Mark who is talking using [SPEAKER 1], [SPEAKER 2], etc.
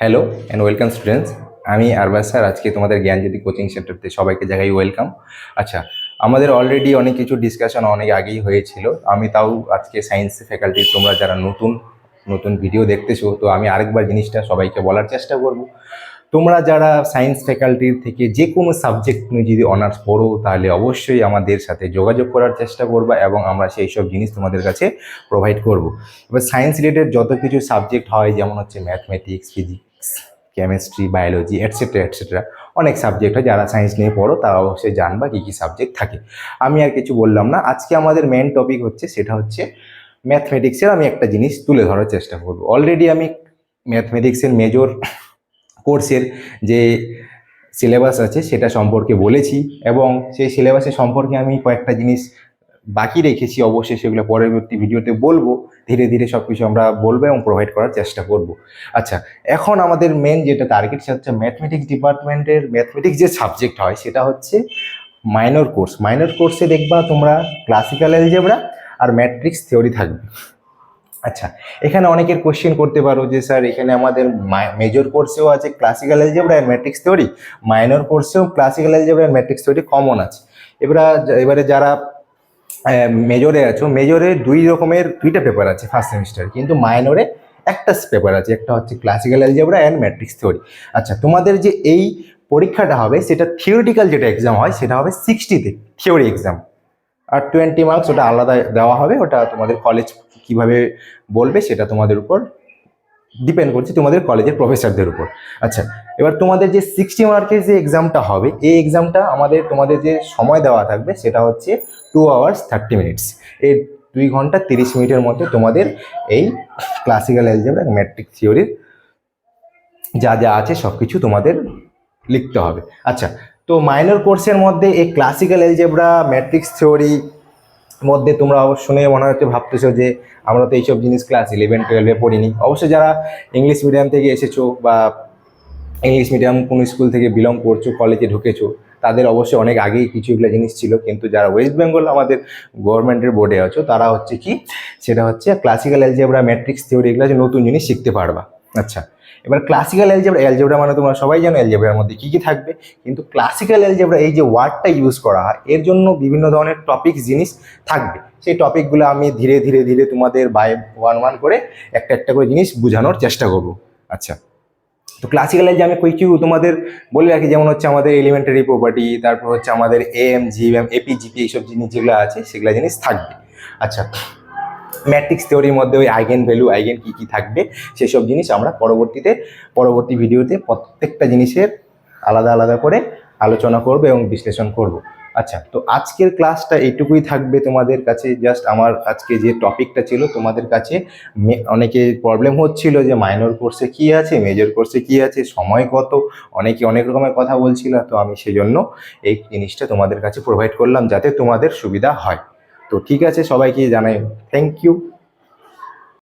[SPEAKER 1] Hello and welcome students. আমি Arbaaz sir আজকে তোমাদের জ্ঞানজ্যোতি কোচিং সেন্টারতে সবাইকে জায়গায় ওয়েলকাম। আচ্ছা, আমাদের অলরেডি অনেক কিছু ডিসকাশন অনেক আগেই হয়েছিল। আমি তাও আজকে সায়েন্স ফ্যাকাল্টির তোমরা যারা নতুন নতুন ভিডিও দেখতেছো, তো আমি আরেকবার জিনিসটা সবাইকে বলার চেষ্টা করব। তোমরা যারা সায়েন্স ফ্যাকাল্টির থেকে যে কোনো সাবজেক্ট নিয়ে যদি অনার্স পড়ো, তাহলে অবশ্যই আমাদের সাথে যোগাযোগ করার চেষ্টা করবা এবং আমরা সেই সব জিনিস তোমাদের কাছে প্রোভাইড করব। এবার সায়েন্স রিলেটেড যত কিছু সাবজেক্ট হয়, যেমন হচ্ছে mathematics, physics, chemistry, biology etcetera etcetera, অনেক সাবজেক্ট হয়। যারা সায়েন্স নিয়ে পড়ো তারা অবশ্যই জানবা কী কী সাবজেক্ট থাকে। আমি আর কিছু বললাম না, আজকে আমাদের মেন টপিক হচ্ছে, সেটা হচ্ছে ম্যাথমেটিক্সের। আমি একটা জিনিস তুলে ধরার চেষ্টা করব। অলরেডি আমি ম্যাথমেটিক্সের মেজর কোর্সের যে সিলেবাস আছে সেটা সম্পর্কে বলেছি, এবং সেই সিলেবাসের সম্পর্কে আমি কয়েকটা জিনিস বাকি রেখেছি। অবশ্যই সেগুলো পরবর্তী ভিডিওতে বলবো। ধীরে ধীরে সব কিছু আমরা বলবো এবং প্রোভাইড করার চেষ্টা করব। আচ্ছা, এখন আমাদের মেন যেটা টার্গেট, সেটা হচ্ছে ম্যাথমেটিক্স ডিপার্টমেন্টের ম্যাথমেটিক্স যে সাবজেক্ট হয় সেটা হচ্ছে মাইনর কোর্স। মাইনর কোর্সে দেখবা তোমরা ক্লাসিক্যাল অ্যালজেব্রা আর ম্যাট্রিক্স থিওরি থাকবে। আচ্ছা, এখানে অনেকের কোশ্চেন করতে পারো যে স্যার এখানে আমাদের মেজর কোর্সেও আছে ক্লাসিক্যাল অ্যালজেব্রা আর ম্যাট্রিক্স থিওরি, মাইনর কোর্সেও ক্লাসিক্যাল অ্যালজেব্রা আর ম্যাট্রিক্স থিওরি কমন আছে। এবারে যারা মেজরে আছো, মেজরে দুইটা পেপার আছে ফার্স্ট সেমিস্টার, কিন্তু মাইনরে একটা পেপার আছে, একটা হচ্ছে classical algebra and matrix theory. আচ্ছা, তোমাদের যে এই পরীক্ষাটা হবে সেটা থিওরিটিক্যাল যেটা এক্সাম হয় সেটা হবে 60-তে থিওরি এক্সাম, আর 20 মার্কস ওটা আলাদা দেওয়া হবে। ওটা তোমাদের কলেজ কিভাবে বলবে সেটা তোমাদের উপর ডিপেন্ড করছে, তোমাদের কলেজের প্রফেসরদের উপর। আচ্ছা, এবার তোমাদের যে 60 মার্কের যে এক্সামটা হবে, এই এক্সামটা তোমাদের যে সময় দেওয়া থাকবে সেটা হচ্ছে 2 hours 30 minutes। এই 2 ঘন্টা 30 মিনিটের মধ্যে তোমাদের এই ক্লাসিক্যাল অ্যালজেব্রা ম্যাট্রিক্স থিওরির যা যা আছে সব কিছু তোমাদের লিখতে হবে। আচ্ছা, তো মাইনর কোর্সের মধ্যে এই ক্লাসিক্যাল অ্যালজেব্রা ম্যাট্রিক্স থিওরি মধ্যে তোমরা অবশ্য শুনে মনে হচ্ছে ভাবতেছো যে আমরা তো এইসব জিনিস ক্লাস 11-12-এ পড়িনি। অবশ্যই যারা ইংলিশ মিডিয়াম থেকে এসেছো বা ইংলিশ মিডিয়াম কোনো স্কুল থেকে বিলং করছো, কলেজে ঢুকেছো, তাদের অবশ্যই অনেক আগেই কিছু এগুলো জিনিস ছিল। কিন্তু যারা ওয়েস্ট বেঙ্গল আমাদের গভর্নমেন্টের বোর্ডে আছো, তারা হচ্ছে কি, সেটা হচ্ছে ক্লাসিক্যাল অ্যালজেব্রা ম্যাট্রিক্স থিওরি, এগুলো যে নতুন জিনিস শিখতে পারবা। আচ্ছা, এবার ক্লাসিক্যাল অ্যালজেব্রা মানে তোমরা সবাই জানো অ্যালজেব্রার মধ্যে কী কী থাকবে, কিন্তু ক্লাসিক্যাল অ্যালজেব্রা এই যে ওয়ার্ডটা ইউজ করা হয়, এর জন্য বিভিন্ন ধরনের টপিক জিনিস থাকবে। সেই টপিকগুলো আমি ধীরে ধীরে ধীরে তোমাদের বাই ওয়ান করে একটা একটা করে জিনিস বোঝানোর চেষ্টা করবো। আচ্ছা, তো ক্লাসিক্যাল যে আমি কিছু তোমাদের বলে রাখি, যেমন হচ্ছে আমাদের এলিমেন্টারি প্রপার্টি, তারপর হচ্ছে আমাদের এম জিএম এপিজিপি, এইসব জিনিস যেগুলো আছে সেগুলো জিনিস থাকবে। আচ্ছা, ম্যাট্রিক্স থিওরির মধ্যে ওই আইগেন ভ্যালু, আইগেন কী কী থাকবে সেসব জিনিস আমরা পরবর্তী ভিডিওতে প্রত্যেকটা জিনিসের আলাদা আলাদা করে আলোচনা করব এবং বিশ্লেষণ করব। আচ্ছা, তো আজকের ক্লাসটা এইটুকুই থাকবে তোমাদের কাছে। জাস্ট আমার আজকে যে টপিকটা ছিল তোমাদের কাছে, অনেকে প্রবলেম হচ্ছিল যে মাইনর কোর্সে কী আছে, মেজর কোর্সে কী আছে, সময় কত, অনেকে অনেক রকমের কথা বলছিল। তো আমি সেজন্য এই জিনিসটা তোমাদের কাছে প্রোভাইড করলাম যাতে তোমাদের সুবিধা হয়। তো ঠিক আছে, সবাইকে জানাই থ্যাংক ইউ।